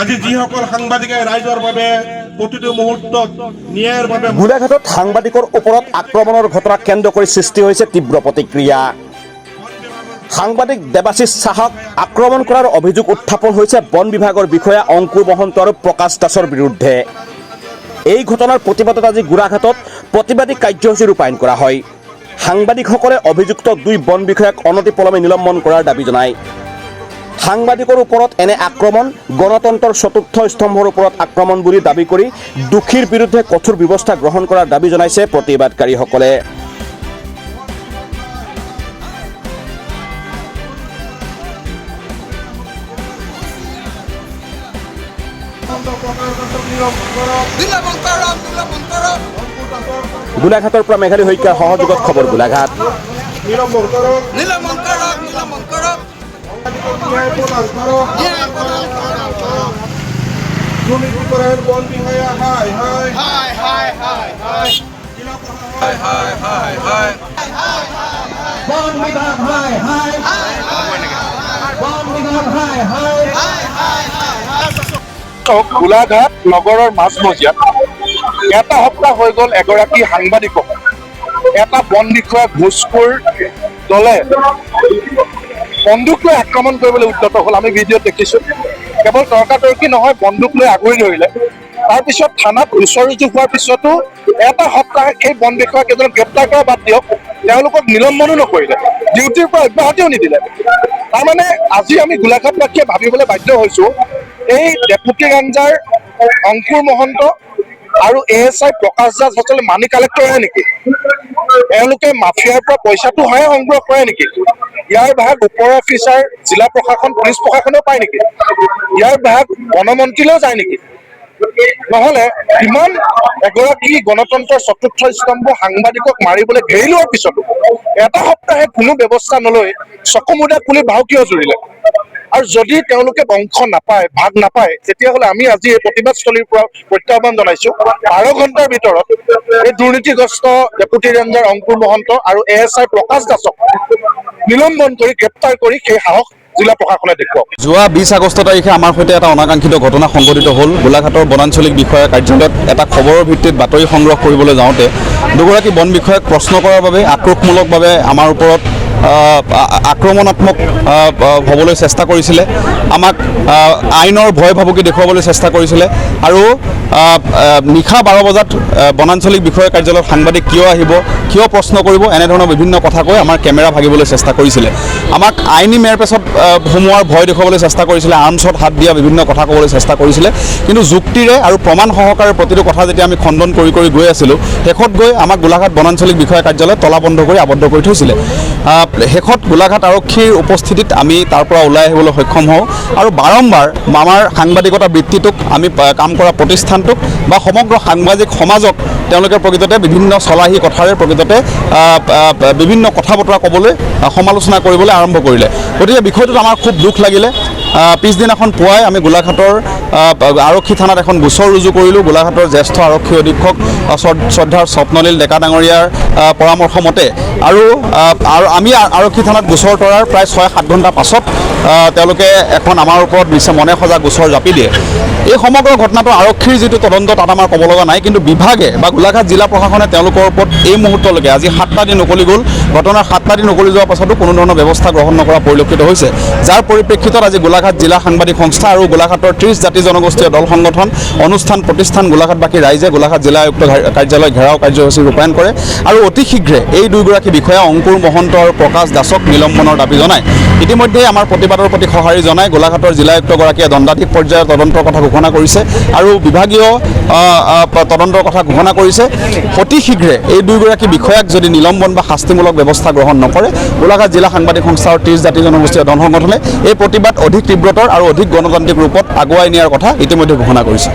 আজি যিসকল সাংবাদিকে ৰাইজৰ বাবে প্ৰতিটো মুহূৰ্তত ন্যায়ৰ বাবে গোলাঘাটত সাংবাদিকৰ ওপৰত আক্ৰমণৰ ঘটনাক কেন্দ্ৰ কৰি সৃষ্টি হৈছে তীব্ৰ প্ৰতিক্ৰিয়া। সাংবাদিক দেৱাশিষ চাহক আক্ৰমণ কৰাৰ অভিযোগ উত্থাপন হৈছে বন বিভাগৰ বিষয়া অংকুৰ মহন্ত আৰু প্ৰকাশ দাসৰ বিৰুদ্ধে। এই ঘটনাৰ প্ৰতিবাদত আজি গোলাঘাটত প্ৰতিবাদী কাৰ্যসূচী ৰূপায়ণ কৰা হয়। সাংবাদিকসকলে অভিযুক্ত দুই বন বিষয়াক অনতিপলমে নিলম্বন কৰাৰ দাবী জনায়। সাংবাদিকৰ ওপৰত এনে আক্ৰমণ গণতন্ত্ৰৰ চতুৰ্থ স্তম্ভৰ ওপৰত আক্ৰমণ বুলি দাবী কৰি দোষীৰ বিৰুদ্ধে কঠোৰ ব্যৱস্থা গ্ৰহণ কৰাৰ দাবী জনাইছে প্ৰতিবাদকাৰীসকলে। গোলাঘাটৰ পৰা মেঘালী শইকীয়াৰ সহযোগত খবৰ গোলাঘাট। গোলাঘাট নগৰৰ মাজমজিয়াত এটা সপ্তাহ হৈ গ'ল এগৰাকী সাংবাদিকক এটা বন বিষয়া ঘোষখোৰ দলে বন্দুক লৈ আক্ৰমণ কৰিবলৈ উদ্যত হ'ল। আমি ভিডিঅ'ত দেখিছোঁ। কেৱল তৰ্কাতৰ্কি নহয়, বন্দুক লৈ আগুৰি ধৰিলে। তাৰপিছত থানাত গোচৰ ৰুজু হোৱাৰ পিছতো এটা সপ্তাহে সেই বন বিষয়া কেইজনক গ্ৰেপ্তাৰ কৰা বাদ দিয়ক, তেওঁলোকক নিলম্বনো নকৰিলে, ডিউটিৰ পৰা অব্যাহতিও নিদিলে। তাৰমানে আজি আমি গোলাঘাটবাসীয়ে ভাবিবলৈ বাধ্য হৈছোঁ, এই ডেপুটি ৰেঞ্জাৰ অংকুৰ মহন্ত আৰু ASI প্ৰকাশ দাস আচলতে মানি কালেক্টৰহে নেকি? এওঁলোকে মাফিয়াৰ পৰা পইচাটো হয়ে সংগ্ৰহ কৰে নেকি? ইয়াৰ ভাগ ওপৰ অফিচাৰ জিলা প্ৰশাসন পুলিচ প্ৰশাসনেও পায় নেকি? ইয়াৰ ভাগ বনমন্ত্ৰীলৈও যায় নেকি? নহলে ইমান এগৰাকী গণতন্ত্ৰৰ চতুৰ্থ স্তম্ভ সাংবাদিকক মাৰিবলৈ ঘেৰি লোৱাৰ পিছতো এটা সপ্তাহে কোনো ব্যৱস্থা নলৈ চকুমুদা খুলি ভাও কিয় জুৰিলে? আৰু যদি তেওঁলোকে অংশ নাপায়, ভাগ নাপায়, তেতিয়াহ'লে আমি আজি এই প্ৰতিবাদস্থলীৰ পৰা প্ৰত্যাহ্বান জনাইছো 12 ঘণ্টাৰ ভিতৰত এই দুৰ্নীতিগ্ৰস্ত ডেপুটি ৰেঞ্জাৰ অংকুৰ মহন্ত আৰু ASI প্ৰকাশ দাসক নিলম্বন কৰি গ্ৰেপ্তাৰ কৰি সেই সাহস জিলা প্ৰশাসনে দেখুৱাওক। যোৱা 20 আগষ্ট তাৰিখে আমাৰ সৈতে এটা অনাকাংক্ষিত ঘটনা সংঘটিত হ'ল। গোলাঘাটৰ বনাঞ্চলিক বিষয়া কাৰ্যালয়ত এটা খবৰৰ ভিত্তিত বাতৰি সংগ্ৰহ কৰিবলৈ যাওঁতে দুগৰাকী বন বিষয়াক প্ৰশ্ন কৰাৰ বাবে আক্ৰোশমূলকভাৱে আমাৰ ওপৰত আক্ৰমণাত্মক হ'বলৈ চেষ্টা কৰিছিলে, আমাক আইনৰ ভয় ভাবুকি দেখুৱাবলৈ চেষ্টা কৰিছিলে আৰু নিশা 12 বজাত বনাঞ্চলিক বিষয়া কাৰ্যালয়ত সাংবাদিক কিয় আহিব, কিয় প্ৰশ্ন কৰিব, এনেধৰণৰ বিভিন্ন কথা কৈ আমাৰ কেমেৰা ভাগিবলৈ চেষ্টা কৰিছিলে। আমাক আইনী মেৰপেচত সোমোৱাৰ ভয় দেখুৱাবলৈ চেষ্টা কৰিছিলে, আৰ্মছত হাত দিয়া বিভিন্ন কথা ক'বলৈ চেষ্টা কৰিছিলে। কিন্তু যুক্তিৰে আৰু প্ৰমাণ সহকাৰে প্ৰতিটো কথা যেতিয়া আমি খণ্ডন কৰি কৰি গৈ আছিলোঁ, শেষত গৈ আমাক গোলাঘাট বনাঞ্চলিক বিষয়া কাৰ্যালয়ত তলা বন্ধ কৰি আবদ্ধ কৰি থৈছিলে। শেষত গোলাঘাট আৰক্ষীৰ উপস্থিতিত আমি তাৰ পৰা ওলাই আহিবলৈ সক্ষম হওঁ আৰু বাৰম্বাৰ আমাৰ সাংবাদিকতা বৃত্তিটোক, আমি কাম কৰা প্ৰতিষ্ঠানটোক বা সমগ্ৰ সাংবাদিক সমাজক তেওঁলোকে প্ৰকৃততে বিভিন্ন চলাহী কথাৰে প্ৰকৃততে বিভিন্ন কথা বতৰা ক'বলৈ, সমালোচনা কৰিবলৈ আৰম্ভ কৰিলে। গতিকে বিষয়টোত আমাৰ খুব দুখ লাগিলে। পিছদিনাখন পুৱাই আমি গোলাঘাটৰ আৰক্ষী থানাত এখন গোচৰ ৰুজু কৰিলোঁ। গোলাঘাটৰ জ্যেষ্ঠ আৰক্ষী অধীক্ষক শ্ৰদ্ধাৰ স্বপ্নলীল ডেকা ডাঙৰীয়াৰ পৰামৰ্শ মতে আৰু আমি আৰক্ষী থানাত গোচৰ তৰাৰ প্ৰায় 6-7 ঘণ্টা পাছত তেওঁলোকে এখন আমাৰ ওপৰত মনে সজা গোচৰ জাপি দিয়ে। এই সমগ্ৰ ঘটনাটো আৰক্ষীৰ যিটো তদন্ত তাত আমাৰ ক'ব লগা নাই, কিন্তু বিভাগে বা গোলাঘাট জিলা প্ৰশাসনে তেওঁলোকৰ ওপৰত এই মুহূৰ্তলৈকে আজি 7টা দিন উকলি গ'ল। ঘটনাৰ 7টা দিন উকলি যোৱাৰ পাছতো কোনো ধৰণৰ ব্যৱস্থা গ্ৰহণ নকৰা পৰিলক্ষিত হৈছে, যাৰ পৰিপ্ৰেক্ষিতত আজি গোলাঘাট জিলা সাংবাদিক সংস্থা আৰু গোলাঘাটৰ 30 জাতি জনগোষ্ঠীয় দল সংগঠন, অনুষ্ঠান প্ৰতিষ্ঠান, গোলাঘাটবাসী ৰাইজে গোলাঘাট জিলা আয়ুক্ত কাৰ্যালয় ঘেৰাও কাৰ্যসূচী ৰূপায়ণ কৰে আৰু অতি শীঘ্ৰে এই দুয়োগৰাকী বিষয়া অংকুৰ মহন্ত আৰু প্ৰকাশ দাসক নিলম্বনৰ দাবী জনায়। ইতিমধ্যে আমাৰ প্ৰতিবাদৰ প্ৰতি সঁহাৰি জনাই গোলাঘাটৰ জিলা আয়ুক্তগৰাকীয়ে দণ্ডাধীশ পৰ্যায়ৰ তদন্তৰ কথা ঘোষণা কৰিছে আৰু বিভাগীয় তদন্তৰ কথা ঘোষণা কৰিছে। অতি শীঘ্ৰে এই দুয়োগৰাকী বিষয়াক যদি নিলম্বন বা শাস্তিমূলক ব্যৱস্থা গ্ৰহণ নকৰে, গোলাঘাট জিলা সাংবাদিক সংস্থা আৰু 30 জাতি জনগোষ্ঠীয় দল সংগঠনে এই প্ৰতিবাদ অধিক তীব্ৰতৰ আৰু অধিক গণতান্ত্ৰিক ৰূপত আগুৱাই নিয়াৰ কথা ইতিমধ্যে ঘোষণা কৰিছে।